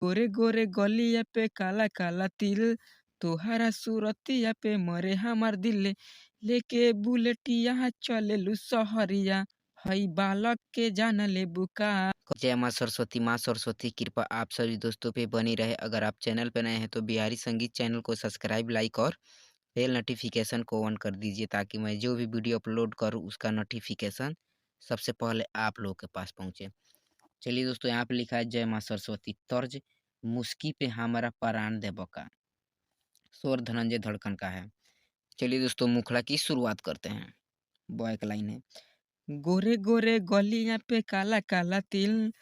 गोरे गोरे गलिया पे काला काला तिल, तोहरा सूरतिया पे मरे हमार दिल। लेके बुलेटिया चलेलू सहरिया, हई बालक के जान ले बुका। माँ सरस्वती कृपा आप सभी दोस्तों पे बनी रहे। अगर आप चैनल पे नए हैं तो बिहारी संगीत चैनल को सब्सक्राइब, लाइक और बेल नोटिफिकेशन को ऑन कर दीजिए, ताकि मैं जो भी वीडियो अपलोड करूं उसका नोटिफिकेशन सबसे पहले आप लोगों के पास पहुंचे। चलिए दोस्तों, यहाँ पे लिखा है जय माँ सरस्वती तर्ज मुस्की पे हमारा परान दे बका। स्वर धनंजय धड़कन का है। चलिए दोस्तों, मुखड़ा की शुरुआत करते हैं। बॉय का लाइन है। गोरे गोरे गलिया पे काला काला तिल,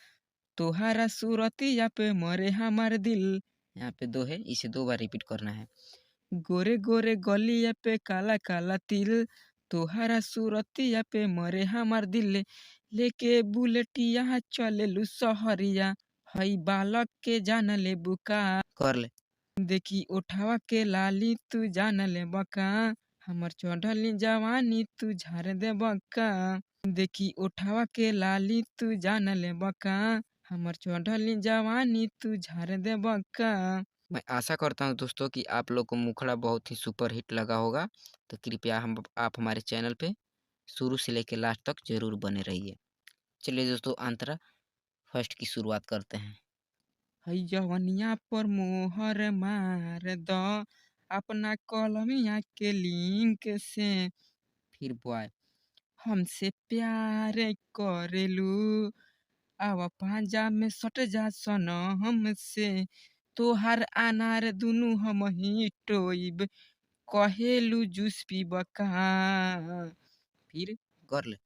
तोहरा सूरतिया पे मरे हमार दिल। यहाँ पे दो है, इसे दो बार रिपीट करना है। गोरे गोरे गलिया पे काला काला तिल, तोहरा सूरतिया पे मरे हमार दिल। लेके बुलेटिया चलेलू सहरिया, हई बालक के जान ले बुका। कर ले। देखी उठावा के लाली तू जान ले बका, हमर चढ़ली जवानी तू झाड़ दे बका। देखी उठावा के लाली तू जान ले बका, हमर चढ़ली जवानी तू झाड़ दे बका। मैं आशा करता हूँ दोस्तों कि आप लोग को मुखड़ा बहुत ही सुपर हिट लगा होगा। तो कृपया हम आप हमारे चैनल पे शुरू से लेकर लास्ट तक जरूर बने रहिए। चलिए दोस्तों, अंतरा फर्स्ट की शुरुआत करते हैं। हई जवनिया पर मोहर मार द, अपना कलमिया के लिंक से। फिर बॉय। हमसे प्यार करेलू, आवा पांजा में सट जा सनम हमसे। तोहार अनार दुनु हम ही टोइब, कहेलू जूस पीब का। फिर कर ले।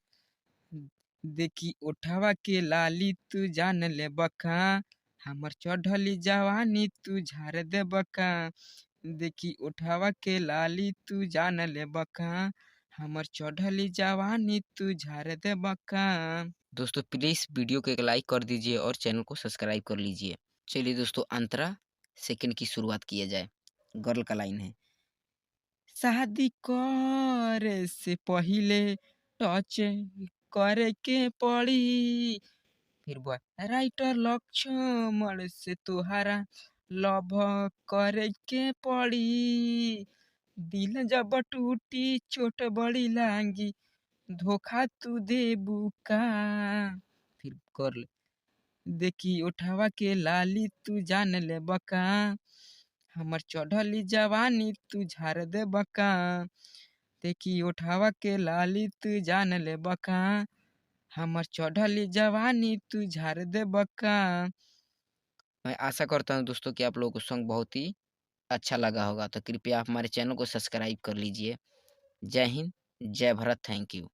देखी उठावा के लाली तू जान ले बका, हमर चढ़ली जवानी तू झाड़ दे बका। देखी उठावा के लाली तू जान ले बका, हमर चढ़ली जवानी तू झाड़ दे बका। दोस्तों प्लीज वीडियो को एक लाइक कर दीजिए और चैनल को सब्सक्राइब कर लीजिए। चलिए दोस्तों, अंतरा सेकंड की शुरुआत किया जाए। गर्ल का लाइन है। शादी करे से पहिले टच करे के पड़ी। फिर बॉय। राइटर लक्ष्मण से तोहारा लव करे के पड़ी। दिल जब टूटी चोट बड़ी लागी, धोखा तू देबू का। फिर कर ले। देखी उठावा के लाली तू जान ले बका, हमर चढ़ली जवानी तू झाड़ दे बका। देखी उठावा के लाली तू जान ले बका, हमर चढ़ली जवानी तू झाड़ दे बका। मैं आशा करता हूँ दोस्तों कि आप लोगों को सॉन्ग बहुत ही अच्छा लगा होगा। तो कृपया आप हमारे चैनल को सब्सक्राइब कर लीजिए। जय हिंद, जय भारत, थैंक यू।